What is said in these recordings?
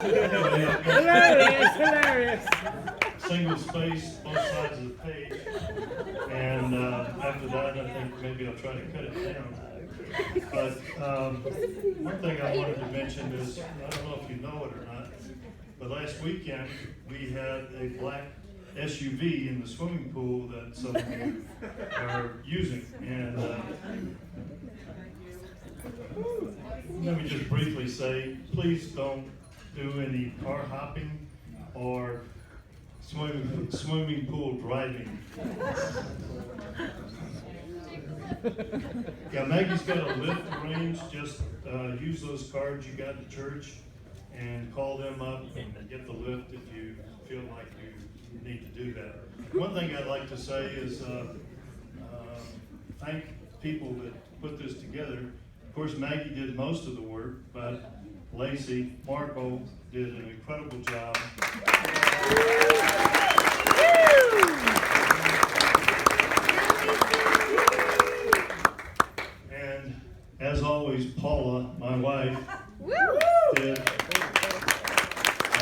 Hilarious, hilarious. Single space, both sides of the page. And after that, I think maybe I'll try to cut it down. But one thing I wanted to mention is, I don't know if you know it or not, but last weekend we had a black SUV in the swimming pool that some of you are using. And let me just briefly say, please don't do any car hopping or swimming pool driving. Yeah, Maggie's got a lift arranged. Just use those cards you got at church and call them up and get the lift if you feel like you need to do that. One thing I'd like to say is thank people that put this together. Of course, Maggie did most of the work, but Lacey, Marco did an incredible job. And as always, Paula, my wife, did a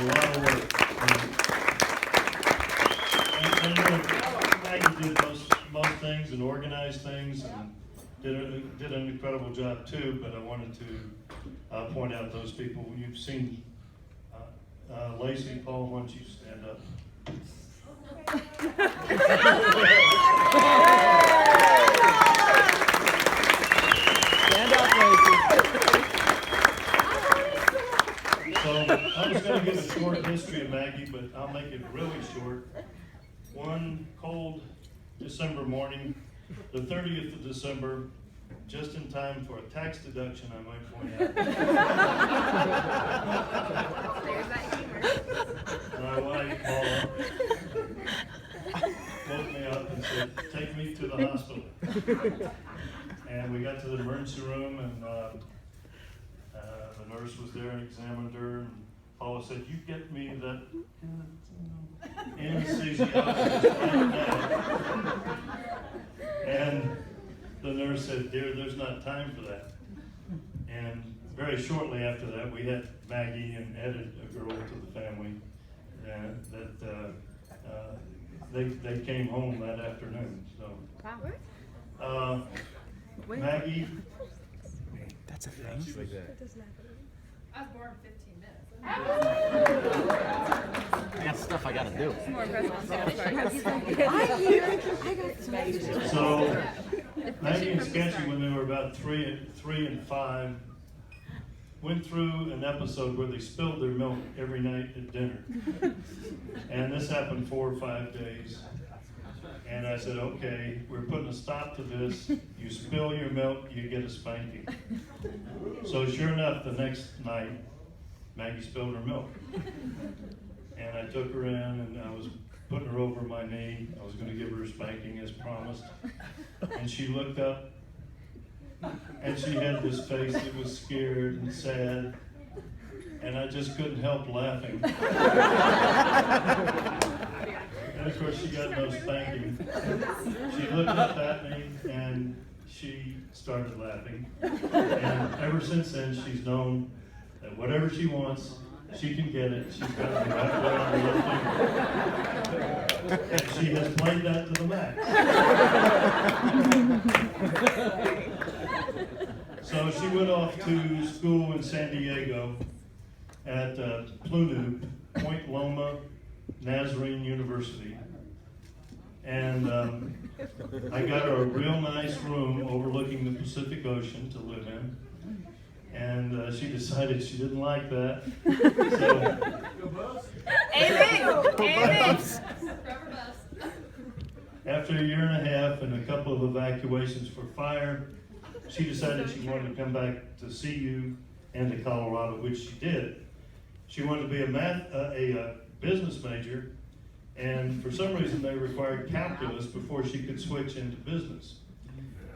lot of work. And Maggie did most things and organized things and did an incredible job too, but I wanted to point out those people. You've seen Lacey, Paul, why don't you stand up? Stand up, Lacey. So I was going to give a short history of Maggie, but I'll make it really short. One cold December morning, the 30th of December, just in time for a tax deduction, I might point out. My wife, Paula, woke me up and said, take me to the hospital. And we got to the emergency room, and the nurse was there and examined her, and Paula said, you get me that anesthesiologist right now. And the nurse said, dear, there's not time for that. And very shortly after that, we had Maggie and added a girl to the family they came home that afternoon. So, Maggie. That's a thing. I was born 15 minutes. I got stuff I gotta do. More impressive. So, Maggie and Sketchy, when they were about three and 5, went through an episode where they spilled their milk every night at dinner. And this happened 4 or 5 days. And I said, okay, we're putting a stop to this. You spill your milk, you get a spanking. So sure enough, the next night, Maggie spilled her milk. And I took her in and I was putting her over my knee. I was going to give her a spanking as promised. And she looked up and she had this face that was scared and sad. And I just couldn't help laughing. And of course she got no spanking. She looked up at me and she started laughing. And ever since then she's known that whatever she wants, she can get it. She's got the right way on her left finger. And she has played that to the max. So she went off to school in San Diego at PLUNU, Point Loma Nazarene University. And I got her a real nice room overlooking the Pacific Ocean to live in. And she decided she didn't like that. So, Amen. after a year and a half and a couple of evacuations for fire, she decided she wanted to come back to CU and to Colorado, which she did. She wanted to be a business major, and for some reason they required calculus before she could switch into business.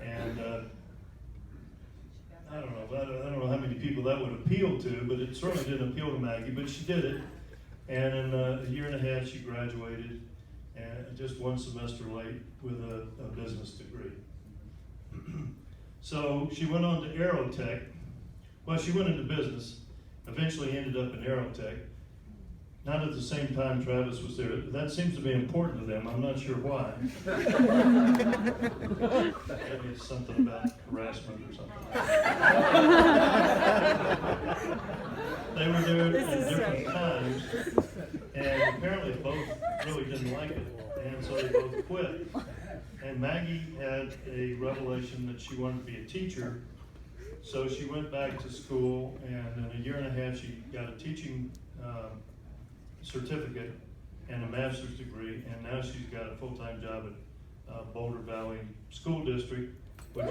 And I don't know how many people that would appeal to, but it certainly didn't appeal to Maggie, but she did it. And in a year and a half she graduated, and just 1 semester late with a business degree. So she went on to Aerotech. Well, she went into business, eventually ended up in Aerotech, not at the same time Travis was there. That seems to be important to them. I'm not sure why. Maybe it's something about harassment or something. They were there at different times, and apparently both really didn't like it, and so they both quit. And Maggie had a revelation that she wanted to be a teacher, so she went back to school, and in a year and a half she got a teaching certificate and a master's degree, and now she's got a full-time job at Boulder Valley School District, which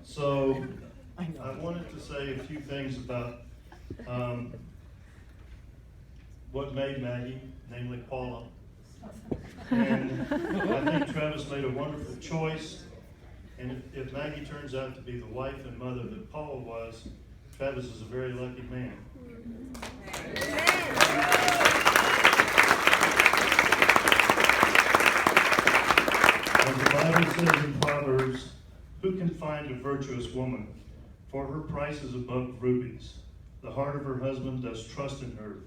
So I wanted to say a few things about what made Maggie, namely Paula. And I think Travis made a wonderful choice. And if Maggie turns out to be the wife and mother that Paula was, Travis is a very lucky man. As the Bible says in Proverbs, who can find a virtuous woman? For her price is above rubies. The heart of her husband does trust in her.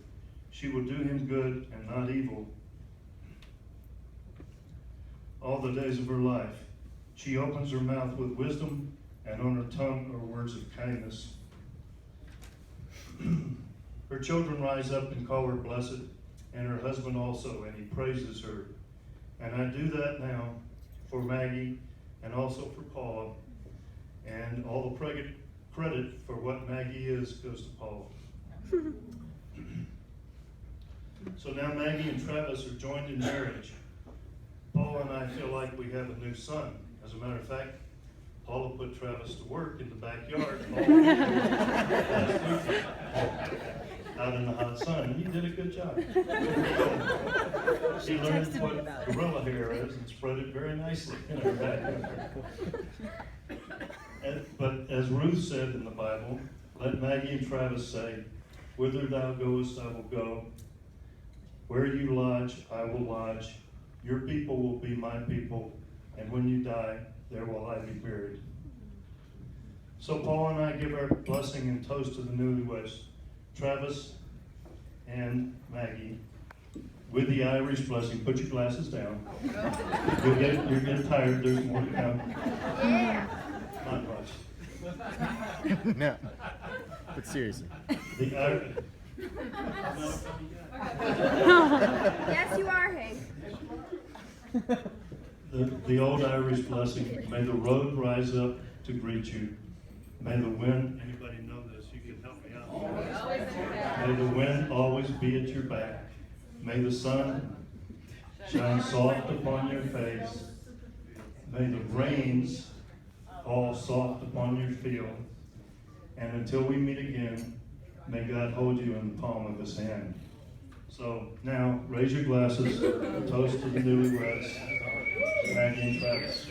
She will do him good and not evil all the days of her life. She opens her mouth with wisdom, and on her tongue are words of kindness. Her children rise up and call her blessed, and her husband also, and he praises her. And I do that now for Maggie and also for Paula, and all the credit for what Maggie is goes to Paula. So now Maggie and Travis are joined in marriage. Paula and I feel like we have a new son. As a matter of fact, Paula put Travis to work in the backyard last weekend, out in the hot sun, and he did a good job. She learned what gorilla hair is and spread it very nicely in her backyard. But as Ruth said in the Bible, let Maggie and Travis say, whither thou goest, I will go. Where you lodge, I will lodge. Your people will be my people, and when you die, there will I be buried. So Paul and I give our blessing and toast to the newlyweds, Travis and Maggie, with the Irish blessing. Put your glasses down. You're getting tired. There's more to come. Yeah. Not much. No. But seriously. The Irish. Yes, you are, Hank. The old Irish blessing, may the road rise up to greet you. May the wind, anybody know this? You can help me out. May the wind always be at your back. May the sun shine soft upon your face. May the rains fall soft upon your field. And until we meet again, may God hold you in the palm of his hand. So now, raise your glasses, toast to the newlyweds, Maggie and Travis.